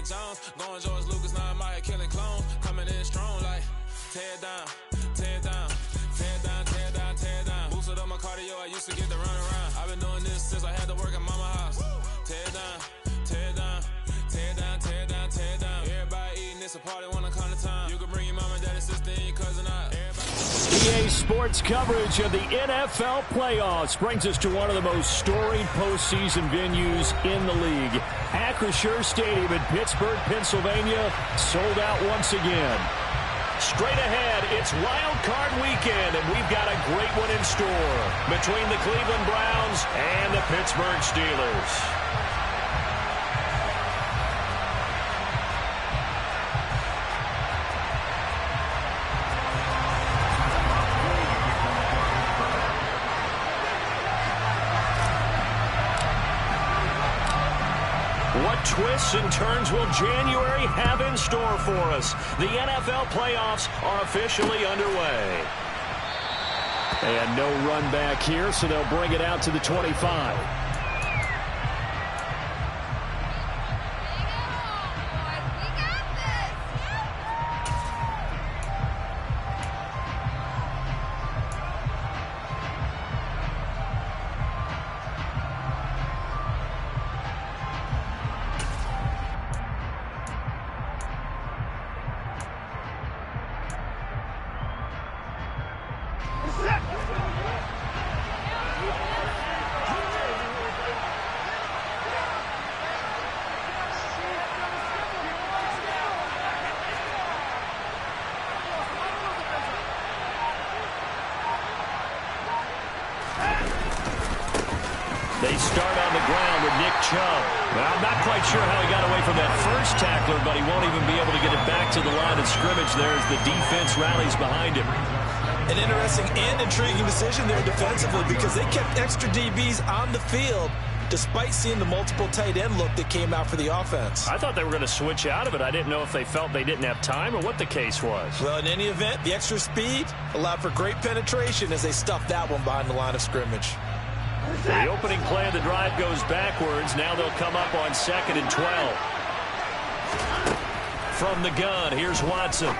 Jones. Going George Lucas, now I'm out here killing clones. Coming in strong like tear down, tear down, tear down, tear down, tear down. Boosted up my cardio, I used to get to run around. I've been doing this since I had to work at mama house. Tear down, tear down, tear down, tear down, tear down. Everybody eating, it's a party when I come to time. You can bring your mama, daddy, sister, and your cousin out. EA Sports coverage of the NFL playoffs brings us to one of the most storied postseason venues in the league. Acrisure Stadium in Pittsburgh, Pennsylvania, sold out once again. Straight ahead, it's Wild Card Weekend, and we've got a great one in store between the Cleveland Browns and the Pittsburgh Steelers. What twists and turns will January have in store for us? The NFL playoffs are officially underway. And no run back here, so they'll bring it out to the 25. They start on the ground with Nick Chubb. Well, I'm not quite sure how he got away from that first tackler, but he won't even be able to get it back to the line of scrimmage there as the defense rallies behind him. An interesting and intriguing decision there defensively because they kept extra DBs on the field despite seeing the multiple tight end look that came out for the offense. I thought they were going to switch out of it. I didn't know if they felt they didn't have time or what the case was. Well, in any event, the extra speed allowed for great penetration as they stuffed that one behind the line of scrimmage. The opening play of the drive goes backwards. Now they'll come up on 2nd and 12. From the gun, here's Watson.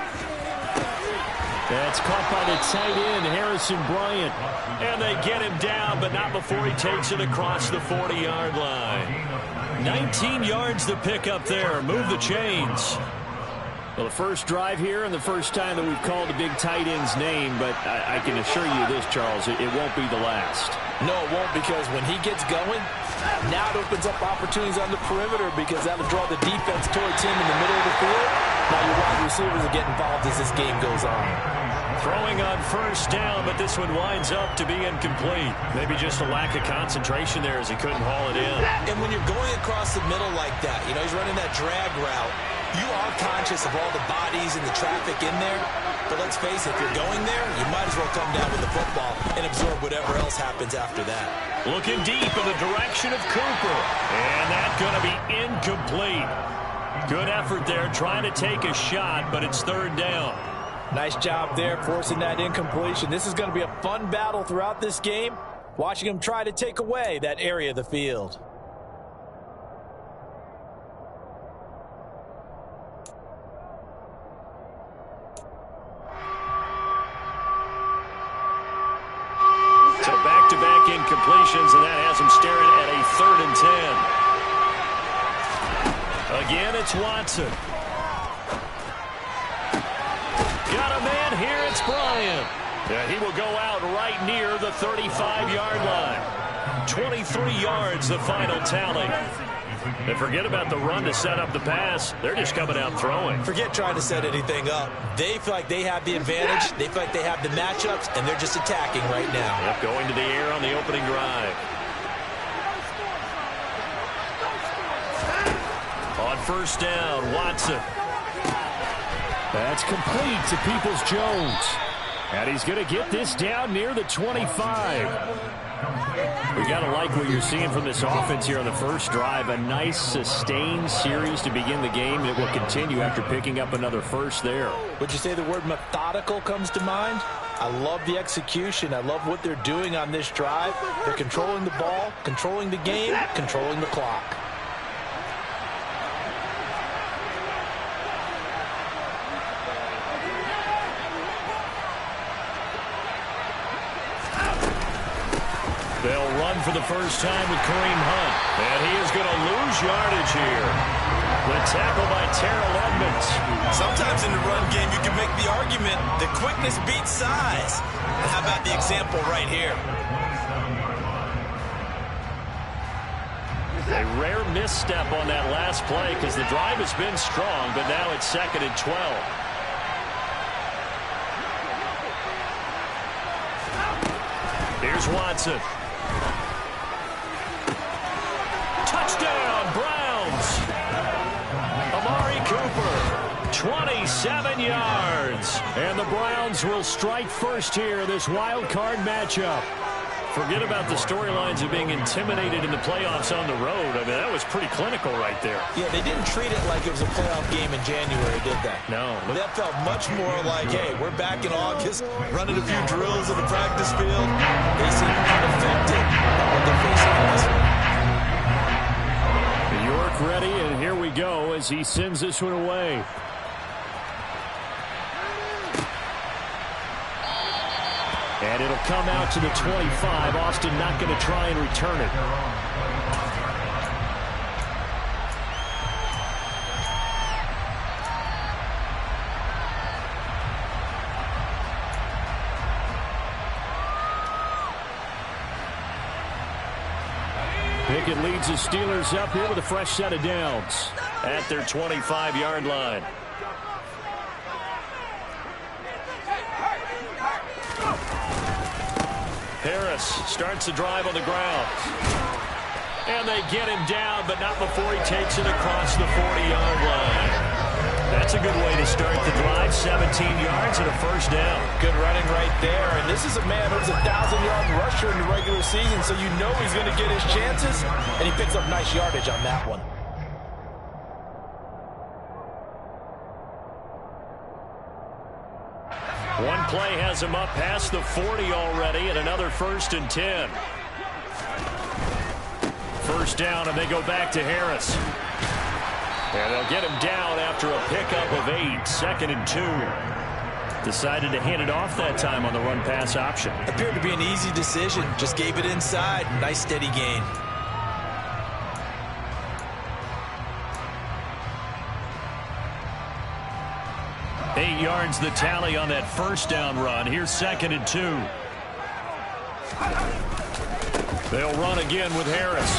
That's caught by the tight end, Harrison Bryant. And they get him down, but not before he takes it across the 40-yard line. 19 yards to pick up there. Move the chains. Well, the first drive here and the first time that we've called a big tight end's name, but I can assure you this, Charles, it won't be the last. No, it won't, because when he gets going, now it opens up opportunities on the perimeter because that'll draw the defense towards him in the middle of the field. Now your wide receivers will get involved as this game goes on. Throwing on first down, but this one winds up to be incomplete. Maybe just a lack of concentration there as he couldn't haul it in. And when you're going across the middle like that, you know, he's running that drag route, you are conscious of all the bodies and the traffic in there. But let's face it, if you're going there, you might as well come down with the football and absorb whatever else happens after that. Looking deep in the direction of Cooper. And that's going to be incomplete. Good effort there, trying to take a shot, but it's 3rd down. Nice job there, forcing that incompletion. This is going to be a fun battle throughout this game, watching him try to take away that area of the field. So back-to-back incompletions, and that has him staring at a 3rd and 10. Again, it's Watson. Got a man here, it's Bryant. Yeah, he will go out right near the 35-yard line. 23 yards, the final tally. And forget about the run to set up the pass. They're just coming out throwing. Forget trying to set anything up. They feel like they have the advantage. They feel like they have the matchups, and they're just attacking right now. Yep, going to the air on the opening drive. On first down, Watson. That's complete to Peoples-Jones. And he's going to get this down near the 25. We got to like what you're seeing from this offense here on the first drive. A nice sustained series to begin the game that will continue after picking up another first there. Would you say the word methodical comes to mind? I love the execution. I love what they're doing on this drive. They're controlling the ball, controlling the game, controlling the clock. They'll run for the first time with Kareem Hunt. And he is going to lose yardage here. The tackle by Terrell Edmonds. Sometimes in the run game, you can make the argument that quickness beats size. And how about the example right here? A rare misstep on that last play because the drive has been strong, but now it's 2nd and 12. Here's Watson. Touchdown, Browns. Amari Cooper, 27 yards. And the Browns will strike first here in this wild card matchup. Forget about the storylines of being intimidated in the playoffs on the road. I mean, that was pretty clinical right there. Yeah, they didn't treat it like it was a playoff game in January, did they? No. That felt much more like, hey, we're back in August, running a few drills in the practice field. They seem unaffected by what they're facing in this one. York ready, and here we go as he sends this one away. And it'll come out to the 25. Austin not going to try and return it. Pickett leads the Steelers up here with a fresh set of downs at their 25-yard line. Harris starts the drive on the ground. And they get him down, but not before he takes it across the 40-yard line. That's a good way to start the drive. 17 yards and a first down. Good running right there. And this is a man who's a 1,000-yard rusher in the regular season, so you know he's going to get his chances. And he picks up nice yardage on that one. One play has him up past the 40 already, and another 1st and 10. First down, and they go back to Harris. And they'll get him down after a pickup of 8. 2nd and 2. Decided to hand it off that time on the run-pass option. Appeared to be an easy decision. Just gave it inside. Nice steady gain. Eight yards the tally on that first down run. Here's 2nd and 2. They'll run again with Harris.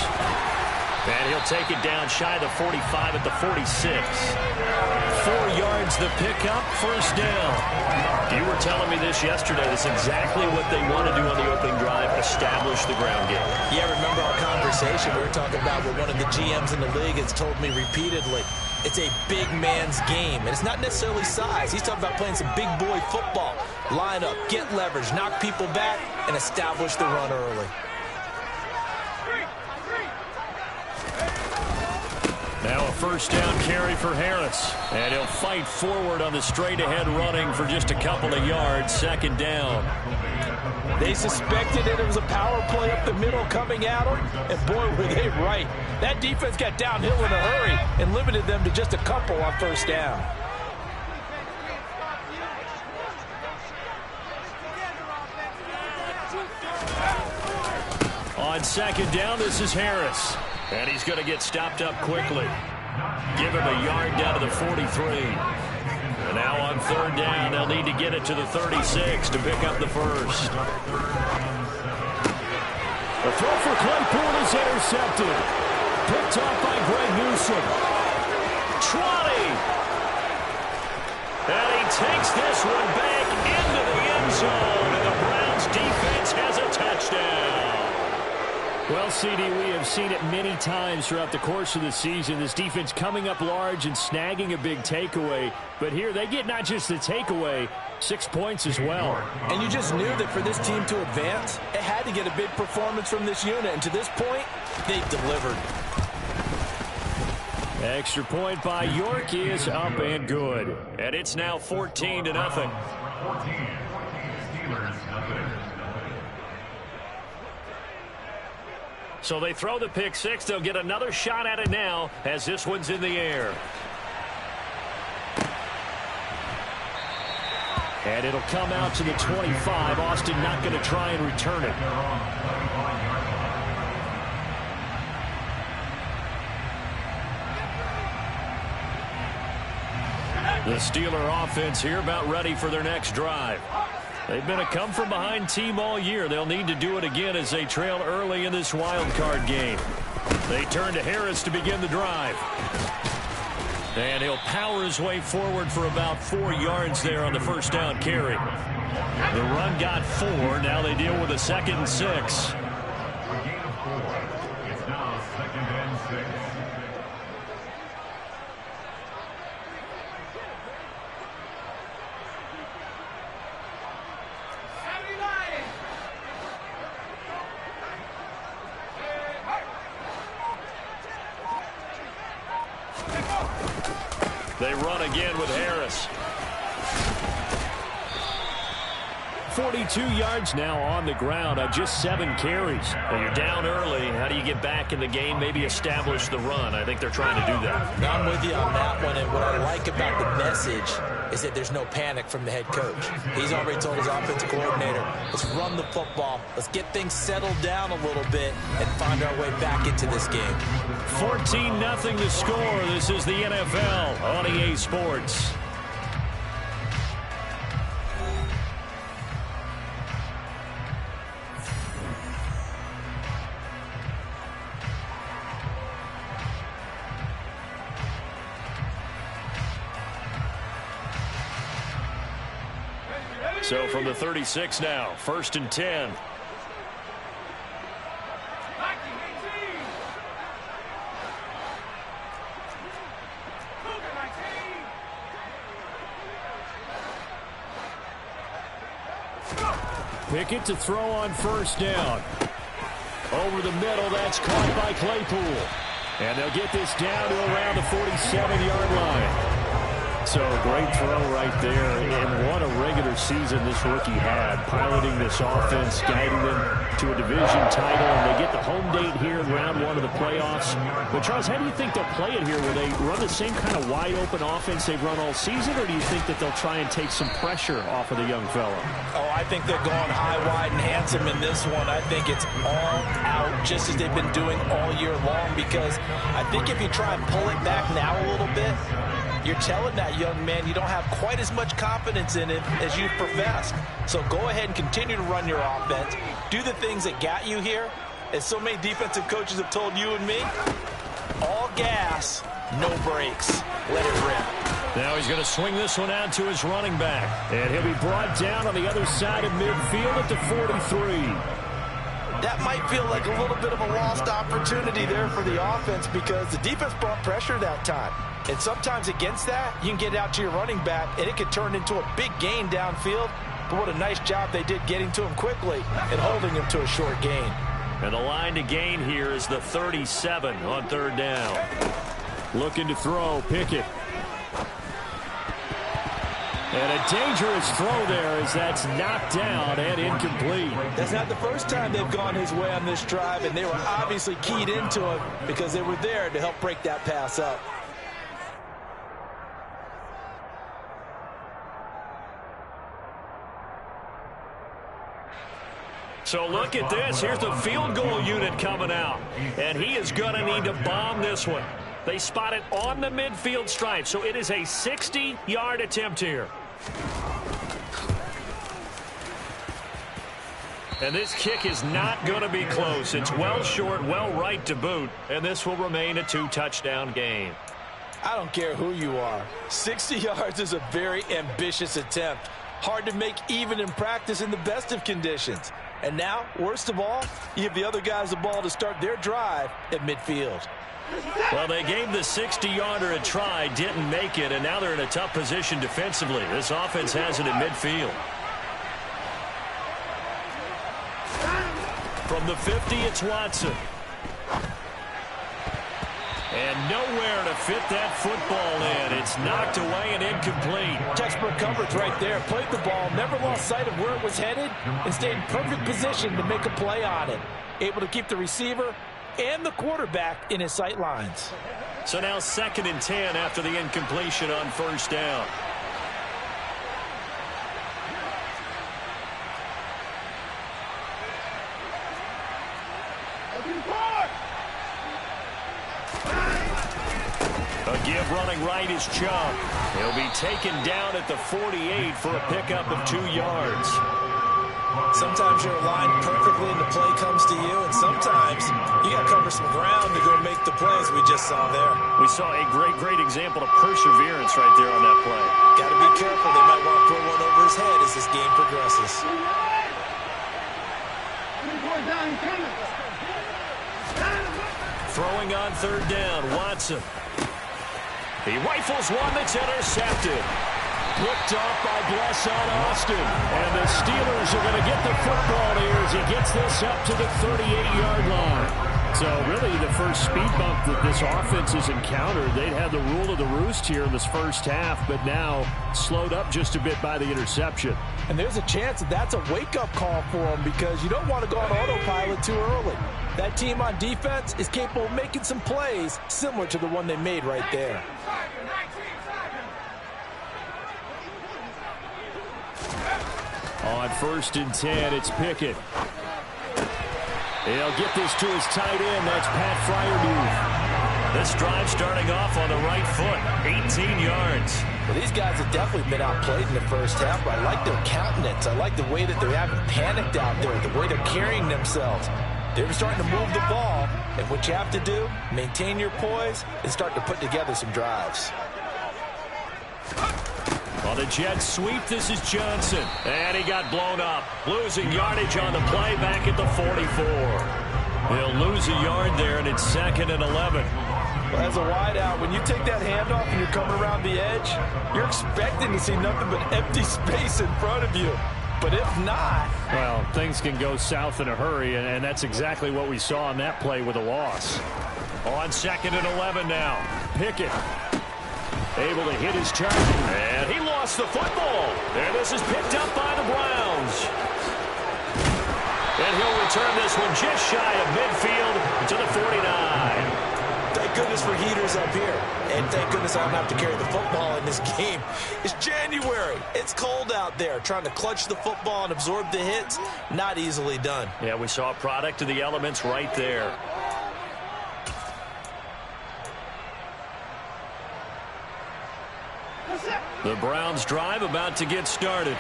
And he'll take it down shy of the 45 at the 46. 4 yards the pickup, first down. You were telling me this yesterday. That's exactly what they want to do on the opening drive, establish the ground game. Yeah, remember our conversation? We were talking about what one of the GMs in the league has told me repeatedly. It's a big man's game, and it's not necessarily size. He's talking about playing some big boy football. Line up, get leverage, knock people back, and establish the run early. Now a first down carry for Harris. And he'll fight forward on the straight-ahead running for just a couple of yards. 2nd down. They suspected that it was a power play up the middle coming at them, and boy, were they right. That defense got downhill in a hurry and limited them to just a couple on first down. On 2nd down, this is Harris. And he's going to get stopped up quickly. Give him a yard down to the 43. And now on 3rd down, they'll need to get it to the 36 to pick up the first. The throw for Claypool is intercepted. Picked off by Greg Newsome. 20. And he takes this one back into the end zone. And the Browns defense has a touchdown. Well, CD, we have seen it many times throughout the course of the season. This defense coming up large and snagging a big takeaway. But here they get not just the takeaway, 6 points as well. And you just knew that for this team to advance, it had to get a big performance from this unit. And to this point, they've delivered. Extra point by York is up and good. And it's now 14-0. So they throw the pick six. They'll get another shot at it now as this one's in the air. And it'll come out to the 25. Austin not going to try and return it. The Steeler offense here about ready for their next drive. They've been a come-from-behind team all year. They'll need to do it again as they trail early in this wild card game. They turn to Harris to begin the drive. And he'll power his way forward for about 4 yards there on the first down carry. The run got 4. Now they deal with a 2nd and 6. A gain of 4. It's now 2nd and 6. They run again with Harris. 42 yards now on the ground on just 7 carries. Well, you're down early. How do you get back in the game, maybe establish the run? I think they're trying to do that. Now, I'm with you on that one, and what I like about the message is that there's no panic from the head coach. He's already told his offensive coordinator, let's run the football, let's get things settled down a little bit and find our way back into this game. 14-0 the score. This is the NFL on EA Sports. So from the 36 now, 1st and 10. Pickett to throw on 1st down. Over the middle, that's caught by Claypool. And they'll get this down to around the 47-yard line. So great throw right there, and what a regular season this rookie had, piloting this offense, guiding them to a division title, and they get the home date here in round 1 of the playoffs. But Charles, how do you think they'll play it here? Will they run the same kind of wide-open offense they've run all season, or do you think that they'll try and take some pressure off of the young fella? Oh, I think they're going high, wide, and handsome in this one. I think it's all out, just as they've been doing all year long, because I think if you try and pull it back now a little bit, you're telling that young man you don't have quite as much confidence in it as you professed. So go ahead and continue to run your offense. Do the things that got you here. As so many defensive coaches have told you and me, all gas, no brakes. Let it rip. Now he's going to swing this one out to his running back. And he'll be brought down on the other side of midfield at the 43. That might feel like a little bit of a lost opportunity there for the offense because the defense brought pressure that time. And sometimes against that, you can get out to your running back, and it could turn into a big gain downfield. But what a nice job they did getting to him quickly and holding him to a short gain. And the line to gain here is the 37 on 3rd down. Looking to throw, Pickett. And a dangerous throw there as that's knocked down and incomplete. That's not the first time they've gone his way on this drive, and they were obviously keyed into it because they were there to help break that pass up. So look at this. Here's the field goal unit coming out. And he is going to need to bomb this one. They spot it on the midfield stripe. So it is a 60-yard attempt here. And this kick is not going to be close. It's well short, well right to boot. And this will remain a 2-touchdown game. I don't care who you are. 60 yards is a very ambitious attempt. Hard to make even in practice in the best of conditions. And now, worst of all, you give the other guys the ball to start their drive at midfield. Well, they gave the 60-yarder a try, didn't make it, and now they're in a tough position defensively. This offense has it at midfield. From the 50, it's Watson. And nowhere to fit that football in. It's knocked away and incomplete. Textbook coverage right there. Played the ball, never lost sight of where it was headed, and stayed in perfect position to make a play on it. Able to keep the receiver and the quarterback in his sight lines. So now 2nd and 10 after the incompletion on 1st down. A give running right is Chubb. He'll be taken down at the 48 for a pickup of 2 yards. Sometimes you're aligned perfectly and the play comes to you, and sometimes you got to cover some ground to go make the plays we just saw there. We saw a great example of perseverance right there on that play. Got to be careful. They might want to throw one over his head as this game progresses. Throwing on 3rd down, Watson. He rifles one that's intercepted. Picked off by Blesson Austin. And the Steelers are going to get the football here as he gets this up to the 38-yard line. So really the first speed bump that this offense has encountered, they'd had the rule of the roost here in this first half, but now slowed up just a bit by the interception. And there's a chance that that's a wake-up call for them because you don't want to go on autopilot too early. That team on defense is capable of making some plays similar to the one they made right there. On 1st and 10, it's Pickett. He'll get this to his tight end. That's Pat Freiermuth. This drive starting off on the right foot, 18 yards. Well, these guys have definitely been outplayed in the first half, but I like their countenance. I like the way that they haven't panicked out there, the way they're carrying themselves. They're starting to move the ball, and what you have to do, maintain your poise and start to put together some drives. On the jet sweep, this is Johnson. And he got blown up. Losing yardage on the play back at the 44. He'll lose a yard there, and it's 2nd and 11. Well, as a wideout, when you take that handoff and you're coming around the edge, you're expecting to see nothing but empty space in front of you. But if not... Well, things can go south in a hurry, and that's exactly what we saw on that play with a loss. On 2nd and 11 now. Pickett. Able to hit his target, and he lost the football. And this is picked up by the Browns. And he'll return this one just shy of midfield to the 49. Thank goodness for heaters up here. And thank goodness I don't have to carry the football in this game. It's January. It's cold out there. Trying to clutch the football and absorb the hits, not easily done. Yeah, we saw a product of the elements right there. The Browns drive about to get started.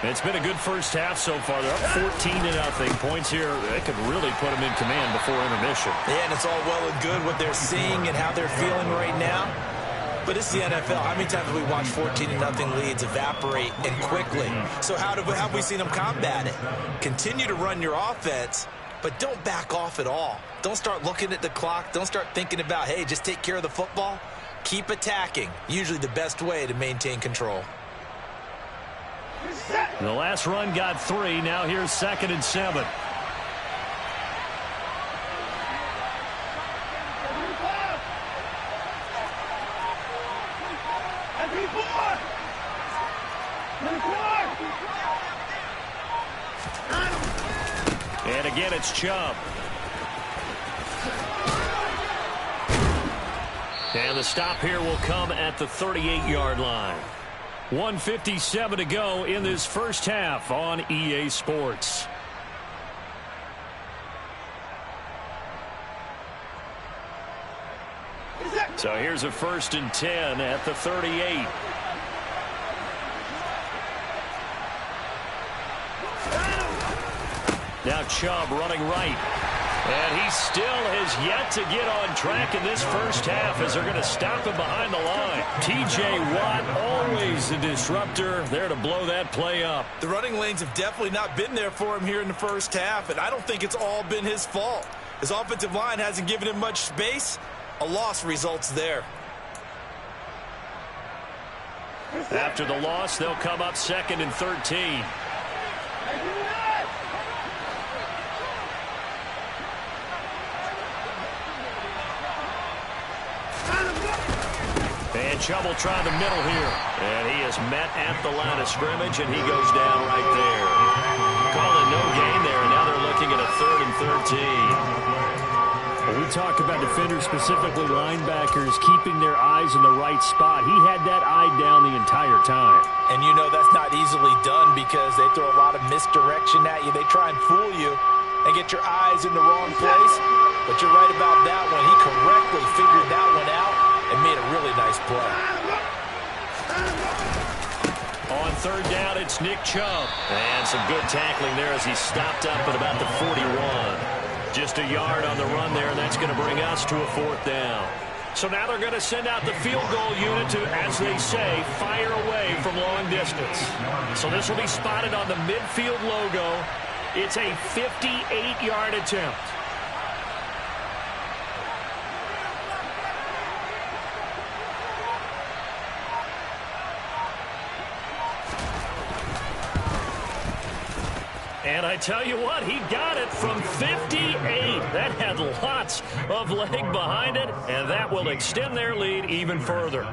It's been a good first half so far. They're up 14-0. Points here, they could really put them in command before intermission. Yeah, and it's all well and good what they're seeing and how they're feeling right now. But it's the NFL. How many times have we watched 14-0 leads evaporate and quickly? So how have we seen them combat it? Continue to run your offense, but don't back off at all. Don't start looking at the clock. Don't start thinking about, hey, just take care of the football. Keep attacking. Usually the best way to maintain control. The last run got 3. Now here's 2nd and 7. And again, it's Chubb. And the stop here will come at the 38-yard line. 1:57 to go in this first half on EA Sports. So here's a 1st and 10 at the 38. Now Chubb running right. And he still has yet to get on track in this first half as they're going to stop him behind the line. T.J. Watt, always a disruptor, there to blow that play up. The running lanes have definitely not been there for him here in the first half, and I don't think it's all been his fault. His offensive line hasn't given him much space. A loss results there. After the loss, they'll come up 2nd and 13. And Chubb will try the middle here. And he is met at the line of scrimmage, and he goes down right there. Calling no gain there, and now they're looking at a 3rd and 13. Well, we talk about defenders, specifically linebackers, keeping their eyes in the right spot. He had that eye down the entire time. And you know that's not easily done because they throw a lot of misdirection at you. They try and fool you and get your eyes in the wrong place. But you're right about that one. He correctly figured that one out and made a real this play. On third down, it's Nick Chubb. And some good tackling there as he stopped up at about the 41. Just a yard on the run there, and that's going to bring us to a fourth down. So now they're going to send out the field goal unit to, as they say, fire away from long distance. So this will be spotted on the midfield logo. It's a 58-yard attempt. And I tell you what, he got it from 58. That had lots of leg behind it, and that will extend their lead even further.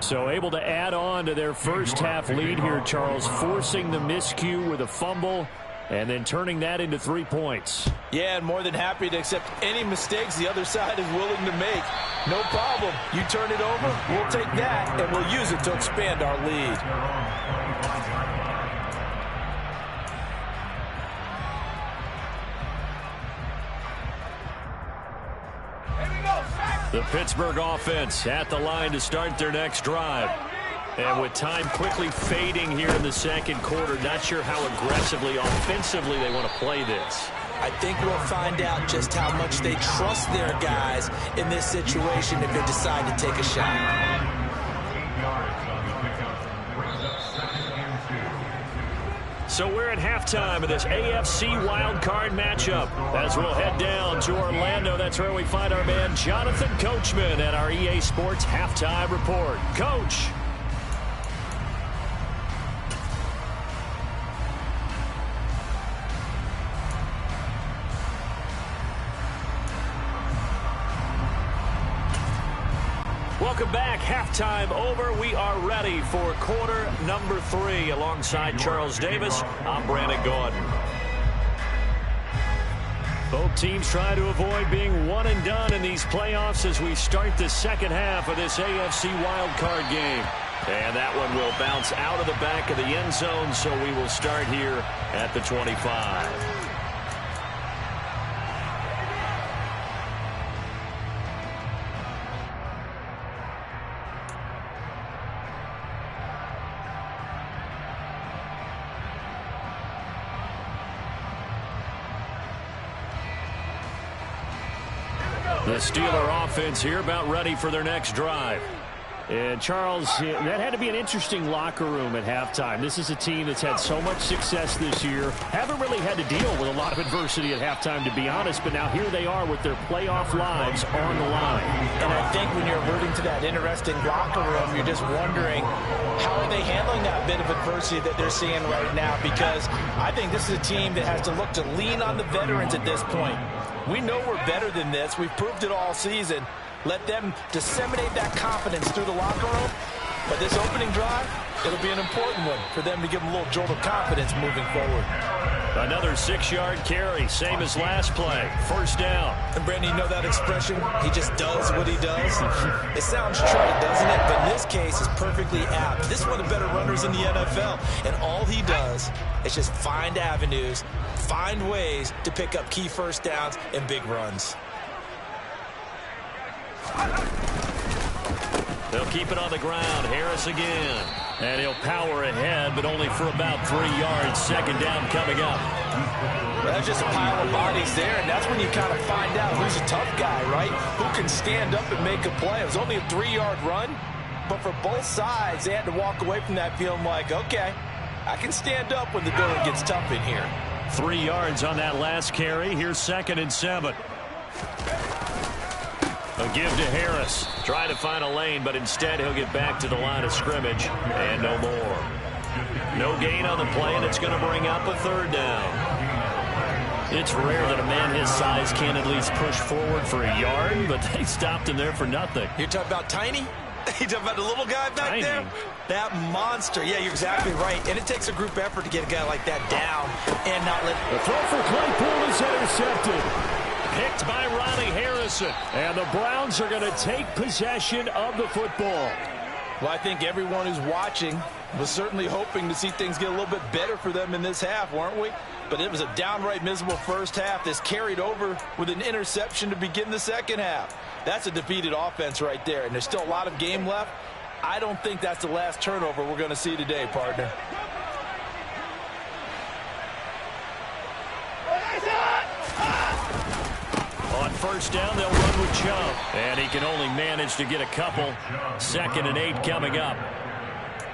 So able to add on to their first half lead here, Charles, forcing the miscue with a fumble and then turning that into 3 points. Yeah, and more than happy to accept any mistakes the other side is willing to make. No problem. You turn it over, we'll take that, and we'll use it to expand our lead. The Pittsburgh offense at the line to start their next drive. And with time quickly fading here in the second quarter, not sure how aggressively, offensively they want to play this. I think we'll find out just how much they trust their guys in this situation if they decide to take a shot. 8 yards on the pickup. Brings up 2nd and 2. So we're at halftime of this AFC wildcard matchup as we'll head down to Orlando. That's where we find our man Jonathan Coachman at our EA Sports Halftime Report. Coach. Welcome back. Halftime over. We are ready for quarter number 3. Alongside Charles Davis, I'm Brandon Gordon. Both teams try to avoid being one and done in these playoffs as we start the second half of this AFC wildcard game. And that one will bounce out of the back of the end zone, so we will start here at the 25. The Steeler offense here about ready for their next drive. And Charles, that had to be an interesting locker room at halftime. This is a team that's had so much success this year. Haven't really had to deal with a lot of adversity at halftime, to be honest. But now here they are with their playoff lives on the line. And I think when you're alluding to that interesting locker room, you're just wondering how are they handling that bit of adversity that they're seeing right now? Because I think this is a team that has to look to lean on the veterans at this point. We know we're better than this. We've proved it all season. Let them disseminate that confidence through the locker room. But this opening drive, it'll be an important one for them to give them a little jolt of confidence moving forward. Another 6-yard carry, same as last play. First down. And Brandon, you know that expression? He just does what he does. It sounds trite, doesn't it? But in this case, it's perfectly apt. This is one of the better runners in the NFL. And all he does is just find avenues, find ways to pick up key first downs and big runs. They'll keep it on the ground. Harris again. And he'll power ahead, but only for about 3 yards. Second down coming up. Well, that's just a pile of bodies there, and that's when you kind of find out who's a tough guy, right? Who can stand up and make a play. It was only a 3-yard run, but for both sides, they had to walk away from that feeling like, okay, I can stand up when the going gets tough in here. 3 yards on that last carry. Here's 2nd and 7. A give to Harris. Trying to find a lane, but instead he'll get back to the line of scrimmage. And no more. No gain on the play, and it's going to bring up a 3rd down. It's rare that a man his size can at least push forward for a yard, but they stopped him there for nothing. You're talking about tiny? You talking about the little guy back there? That monster. Yeah, you're exactly right. And it takes a group effort to get a guy like that down and not let... The throw for Claypool is intercepted. Picked by Ronnie Harrison. And the Browns are going to take possession of the football. Well, I think everyone who's watching was certainly hoping to see things get a little bit better for them in this half, weren't we? But it was a downright miserable first half. This carried over with an interception to begin the second half. That's a defeated offense right there, and there's still a lot of game left. I don't think that's the last turnover we're going to see today, partner. On first down, they'll run with Chubb. And he can only manage to get a couple. 2nd and 8 coming up.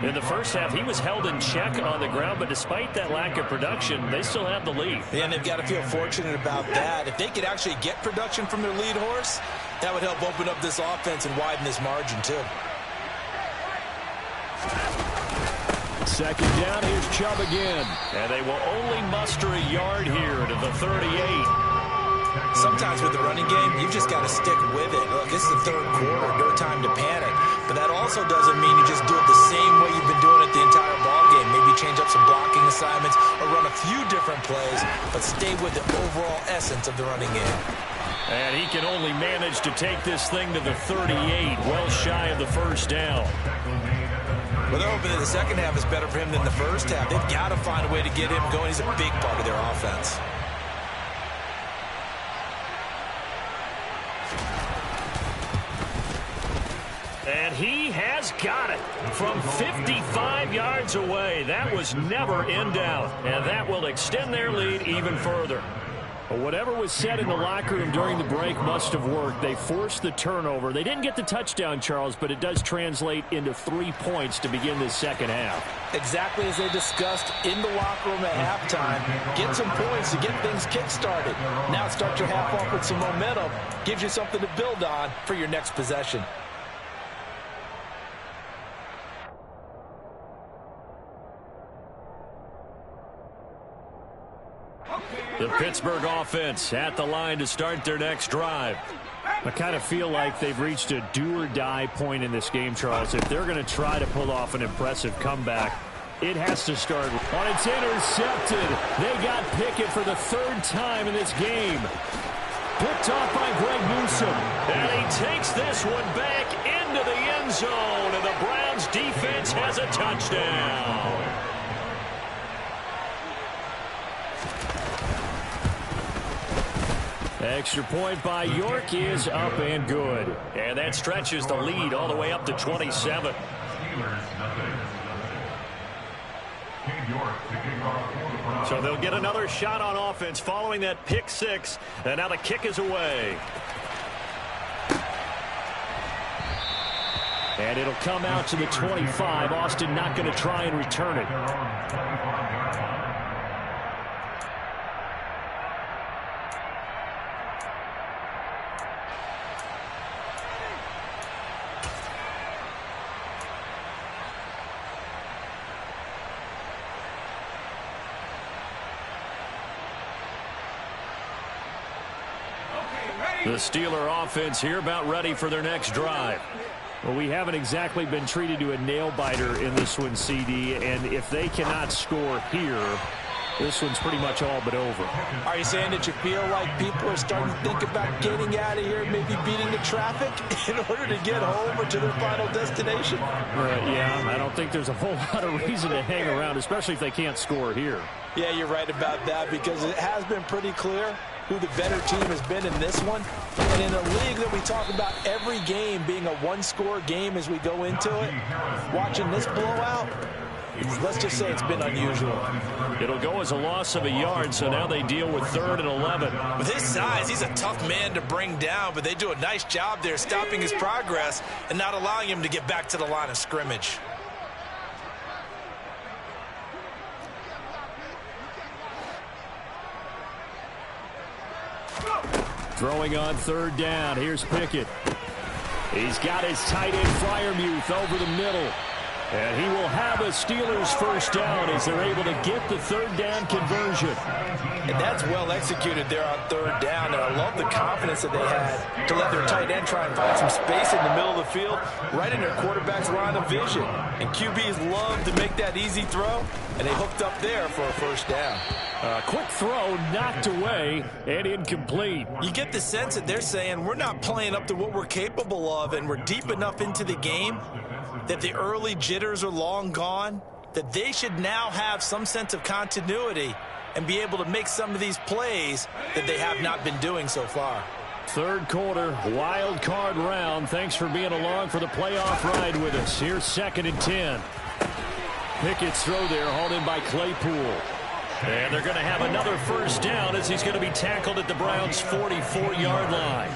In the first half, he was held in check on the ground, but despite that lack of production, they still have the lead. Yeah, and they've got to feel fortunate about that. If they could actually get production from their lead horse, that would help open up this offense and widen this margin, too. 2nd down, here's Chubb again. And they will only muster a yard here to the 38. Sometimes with the running game, you've just got to stick with it. Look, this is the third quarter, no time to panic. But that also doesn't mean you just do it the same way you've been doing it the entire ballgame. Maybe change up some blocking assignments or run a few different plays, but stay with the overall essence of the running game. And he can only manage to take this thing to the 38, well shy of the first down. Well, they're hoping that the second half is better for him than the first half. They've got to find a way to get him going. He's a big part of their offense. And he has got it from 55 yards away. That was never in doubt. And that will extend their lead even further. But whatever was said in the locker room during the break must have worked. They forced the turnover. They didn't get the touchdown, Charles, but it does translate into 3 points to begin this second half. Exactly as they discussed in the locker room at halftime. Get some points to get things kick-started. Now start your half off with some momentum. Gives you something to build on for your next possession. The Pittsburgh offense at the line to start their next drive. I kind of feel like they've reached a do-or-die point in this game, Charles. If they're going to try to pull off an impressive comeback, it has to start. On its intercepted. They got Pickett for the 3rd time in this game. Picked off by Greg Newsome. And he takes this one back into the end zone. And the Browns defense has a touchdown. Extra point by York is up and good. And that stretches the lead all the way up to 27. So they'll get another shot on offense following that pick 6. And now the kick is away. And it'll come out to the 25. Austin not going to try and return it. The Steeler offense here about ready for their next drive. Well, we haven't exactly been treated to a nail-biter in this one, CD, and if they cannot score here, this one's pretty much all but over. Are you saying that you feel like people are starting to think about getting out of here, maybe beating the traffic in order to get home or to their final destination? Yeah, I don't think there's a whole lot of reason to hang around, especially if they can't score here. Yeah, you're right about that, because it has been pretty clear who the better team has been in this one. And in a league that we talk about every game being a one-score game as we go into it, watching this blowout, let's just say it's been unusual. It'll go as a loss of a yard, so now they deal with 3rd and 11. With his size, he's a tough man to bring down, but they do a nice job there stopping his progress and not allowing him to get back to the line of scrimmage. Throwing on 3rd down. Here's Pickett. He's got his tight end Freiermuth over the middle. And he will have a Steelers first down as they're able to get the 3rd down conversion. And that's well executed there on 3rd down. And I love the confidence that they had to let their tight end try and find some space in the middle of the field, right in their quarterback's line of vision. And QBs love to make that easy throw, and they hooked up there for a first down. Quick throw, knocked away, and incomplete. You get the sense that they're saying we're not playing up to what we're capable of, and we're deep enough into the game that the early jitters are long gone, that they should now have some sense of continuity and be able to make some of these plays that they have not been doing so far. Third quarter, wild card round. Thanks for being along for the playoff ride with us. Here's 2nd and 10. Pickett's throw there, hauled in by Claypool. And they're going to have another first down as he's going to be tackled at the Browns' 44-yard line.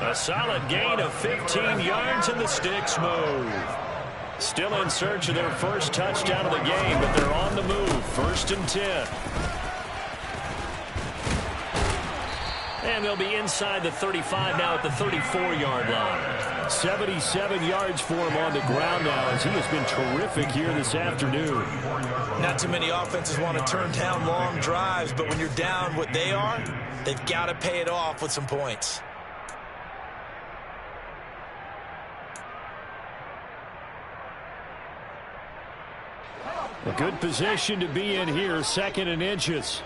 A solid gain of 15 yards, and the sticks move. Still in search of their first touchdown of the game, but they're on the move. 1st and 10. And they'll be inside the 35 now at the 34-yard line. 77 yards for him on the ground now as he has been terrific here this afternoon. Not too many offenses want to turn down long drives, but when you're down what they are, they've got to pay it off with some points. A good position to be in here, 2nd and inches.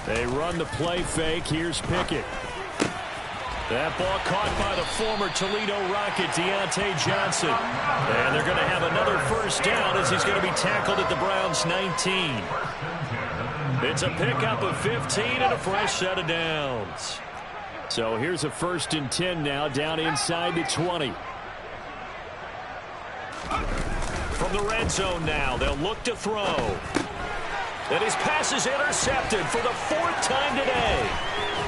They run the play fake. Here's Pickett. That ball caught by the former Toledo Rocket, Deontay Johnson. And they're going to have another first down as he's going to be tackled at the Browns' 19. It's a pickup of 15 and a fresh set of downs. So here's a 1st and 10 now, down inside the 20. From the red zone now, they'll look to throw. And his pass is intercepted for the 4th time today.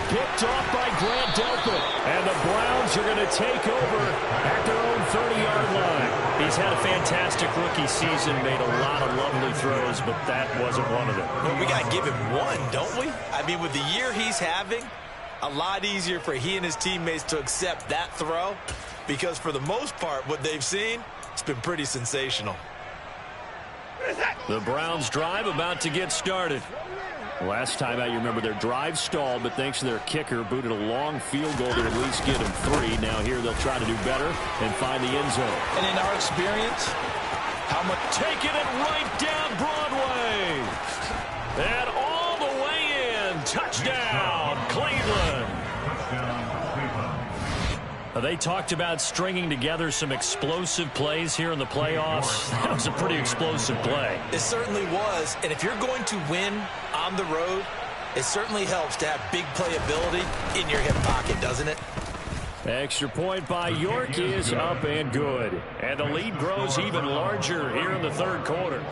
Picked off by Grant Delpit. And the Browns are going to take over at their own 30-yard line. He's had a fantastic rookie season, made a lot of lovely throws, but that wasn't one of them. Well, we got to give him one, don't we? I mean, with the year he's having, a lot easier for he and his teammates to accept that throw because for the most part, what they've seen, it's been pretty sensational. The Browns drive about to get started. Last time out, you remember their drive stalled, but thanks to their kicker, booted a long field goal to at least get them 3. Now here they'll try to do better and find the end zone. And in our experience, how much? Taking it right down Broadway. And all the way in. Touchdown, Cleveland. They talked about stringing together some explosive plays here in the playoffs. That was a pretty explosive play. It certainly was. And if you're going to win on the road, it certainly helps to have big playability in your hip pocket, doesn't it? Extra point by York is up and good. And the lead grows even larger here in the 3rd quarter.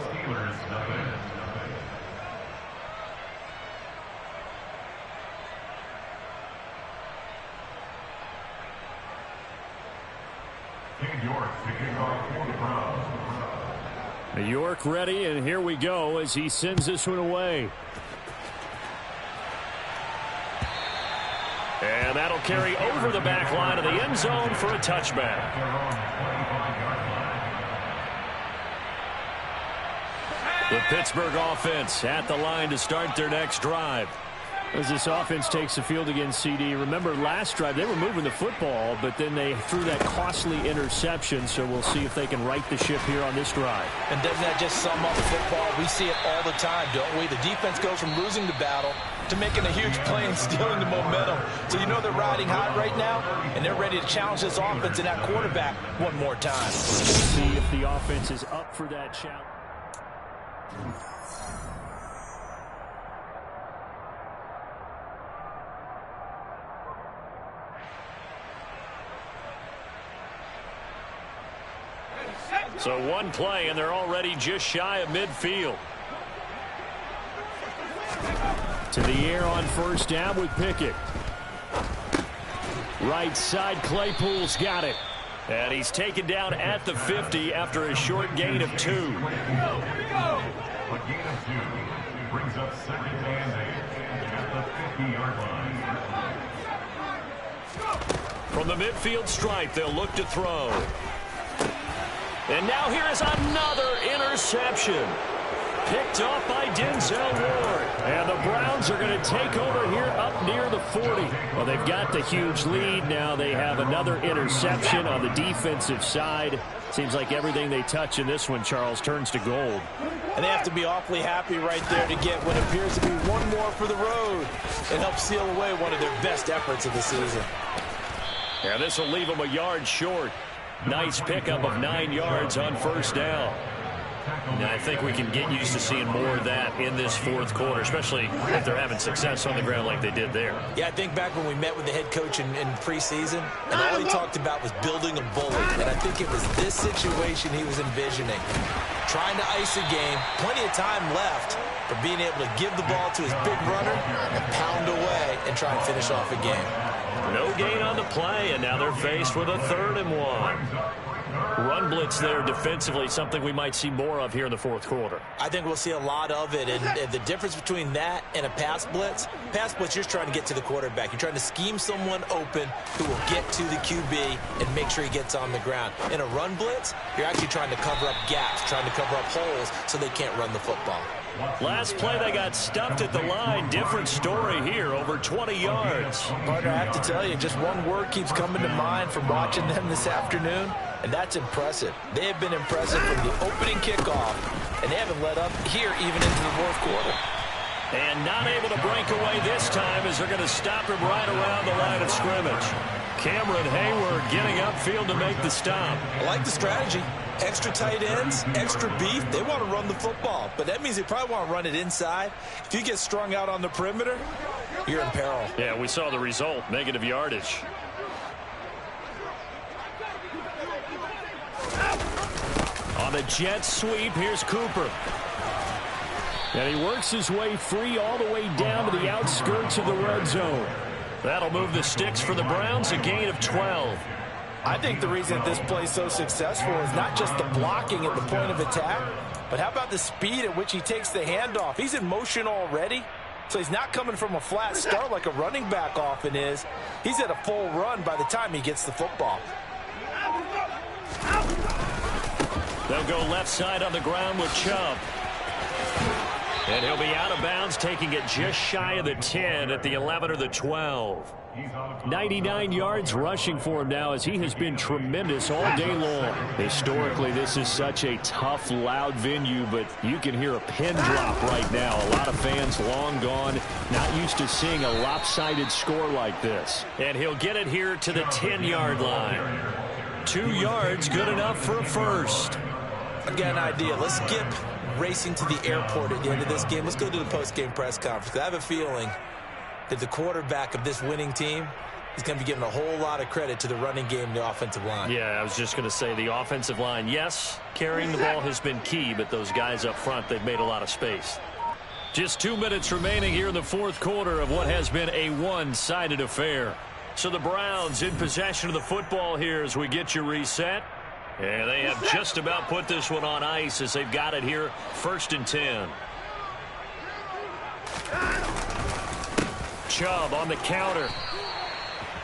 York ready, and here we go as he sends this one away. And that'll carry over the back line of the end zone for a touchback. The Pittsburgh offense at the line to start their next drive. As this offense takes the field against CD, remember last drive they were moving the football, but then they threw that costly interception, so we'll see if they can right the ship here on this drive. And doesn't that just sum up football? We see it all the time, don't we? The defense goes from losing the battle to making a huge play and stealing the momentum. So you know they're riding high right now, and they're ready to challenge this offense and that quarterback one more time. See if the offense is up for that challenge. So one play, and they're already just shy of midfield. To the air on first down with Pickett. Right side, Claypool's got it. And he's taken down at the 50 after a short gain of 2. A gain of 2 brings up 2nd and 8 at the 50-yard line. From the midfield stripe, they'll look to throw. And now here is another interception. Picked off by Denzel Ward. And the Browns are going to take over here up near the 40. Well, they've got the huge lead. Now they have another interception on the defensive side. Seems like everything they touch in this one, Charles, turns to gold. And they have to be awfully happy right there to get what appears to be one more for the road and help seal away one of their best efforts of the season. Yeah, this will leave them a yard short. Nice pickup of 9 yards on first down. And I think we can get used to seeing more of that in this fourth quarter, especially if they're having success on the ground like they did there. Yeah, I think back when we met with the head coach in preseason, and all he talked about was building a bully. And I think it was this situation he was envisioning. Trying to ice a game, plenty of time left, but being able to give the ball to his big runner and pound away and try and finish off a game. No gain on the play, and now they're faced with a 3rd and 1. Run blitz there defensively, something we might see more of here in the fourth quarter. I think we'll see a lot of it, and the difference between that and a pass blitz, you're just trying to get to the quarterback. You're trying to scheme someone open who will get to the QB and make sure he gets on the ground. In a run blitz, you're actually trying to cover up gaps, trying to cover up holes so they can't run the football. Last play, they got stuffed at the line. Different story here, over 20 yards. Partner, I have to tell you, just one word keeps coming to mind from watching them this afternoon, and that's impressive. They have been impressive from the opening kickoff, and they haven't let up here even into the fourth quarter. And not able to break away this time as they're going to stop him right around the line of scrimmage. Cameron Hayward getting upfield to make the stop. I like the strategy. Extra tight ends, extra beef. They want to run the football, but that means they probably want to run it inside. If you get strung out on the perimeter, you're in peril. Yeah, we saw the result, negative yardage. On the jet sweep, here's Cooper. And he works his way free all the way down to the outskirts of the red zone. That'll move the sticks for the Browns, a gain of 12. I think the reason that this play is so successful is not just the blocking at the point of attack, but how about the speed at which he takes the handoff? He's in motion already, so he's not coming from a flat start like a running back often is. He's at a full run by the time he gets the football. They'll go left side on the ground with Chubb. And he'll be out of bounds, taking it just shy of the 10 at the 11 or the 12. 99 yards rushing for him now as he has been tremendous all day long. Historically, this is such a tough, loud venue, but you can hear a pin drop right now. A lot of fans long gone, not used to seeing a lopsided score like this. And he'll get it here to the 10-yard line. 2 yards, good enough for a first. I've got an idea. Let's skip racing to the airport at the end of this game. Let's go to the post-game press conference. I have a feeling that the quarterback of this winning team is going to be giving a whole lot of credit to the running game and the offensive line. Yeah, I was just going to say the offensive line, yes, carrying the ball has been key, but those guys up front, they've made a lot of space. Just 2 minutes remaining here in the fourth quarter of what has been a one-sided affair. So the Browns in possession of the football here as we get you reset. And they have just about put this one on ice as they've got it here, 1st and 10. Chubb on the counter.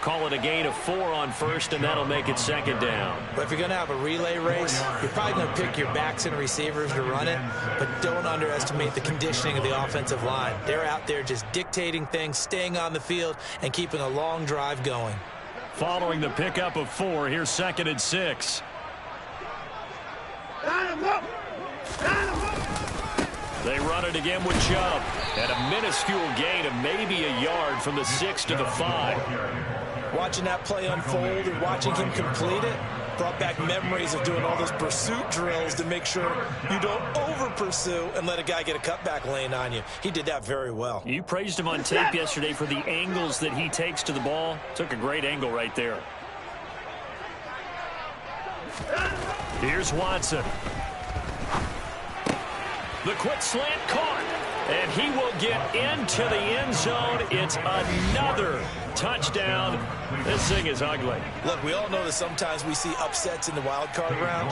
Call it a gain of 4 on first, and that'll make it 2nd down. But if you're going to have a relay race, you're probably going to pick your backs and receivers to run it, but don't underestimate the conditioning of the offensive line. They're out there just dictating things, staying on the field, and keeping a long drive going. Following the pickup of 4, here's 2nd and 6. They run it again with Chubb. And a minuscule gain of maybe a yard from the 6 to the 5. Watching that play unfold and watching him complete it brought back memories of doing all those pursuit drills to make sure you don't over-pursue and let a guy get a cutback lane on you. He did that very well. You praised him on tape yesterday for the angles that he takes to the ball. Took a great angle right there. Here's Watson. The quick slant caught. And he will get into the end zone. It's another touchdown. This thing is ugly. Look, we all know that sometimes we see upsets in the wild card round.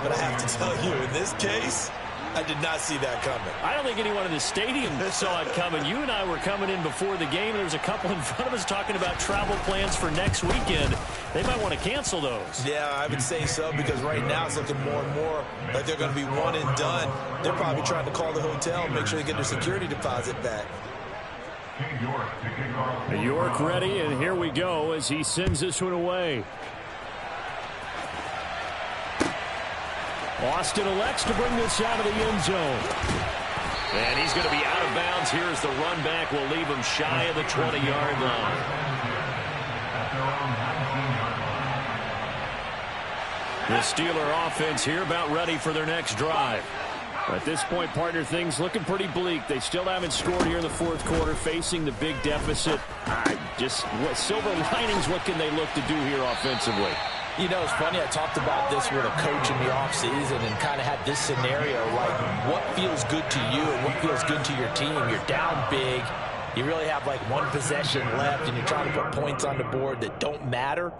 But I have to tell you, in this case, I did not see that coming. I don't think anyone in the stadium saw it coming. You and I were coming in before the game. There was a couple in front of us talking about travel plans for next weekend. They might want to cancel those. Yeah, I would say so, because right now it's looking more and more like they're going to be one and done. They're probably trying to call the hotel and make sure they get their security deposit back. York ready, and here we go as he sends this one away. Austin elects to bring this out of the end zone. And he's going to be out of bounds here as the run back will leave him shy of the 20-yard line. The Steeler offense here about ready for their next drive. At this point, partner, things looking pretty bleak. They still haven't scored here in the fourth quarter, facing the big deficit. Silver linings, what can they look to do here offensively? You know, it's funny, I talked about this with a coach in the offseason and kind of had this scenario, like what feels good to you and what feels good to your team. You're down big. You really have like one possession left, and you're trying to put points on the board that don't matter.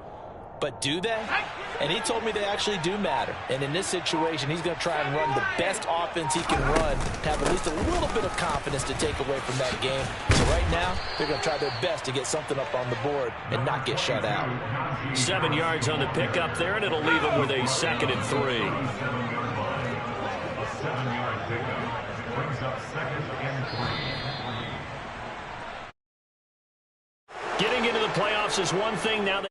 But do they? And he told me they actually do matter. And in this situation, he's going to try and run the best offense he can run to have at least a little bit of confidence to take away from that game. So right now, they're going to try their best to get something up on the board and not get shut out. 7 yards on the pickup there, and it'll leave him with a 2nd and 3. A 7-yard pickup brings up 2nd and 3. Getting into the playoffs is one thing now.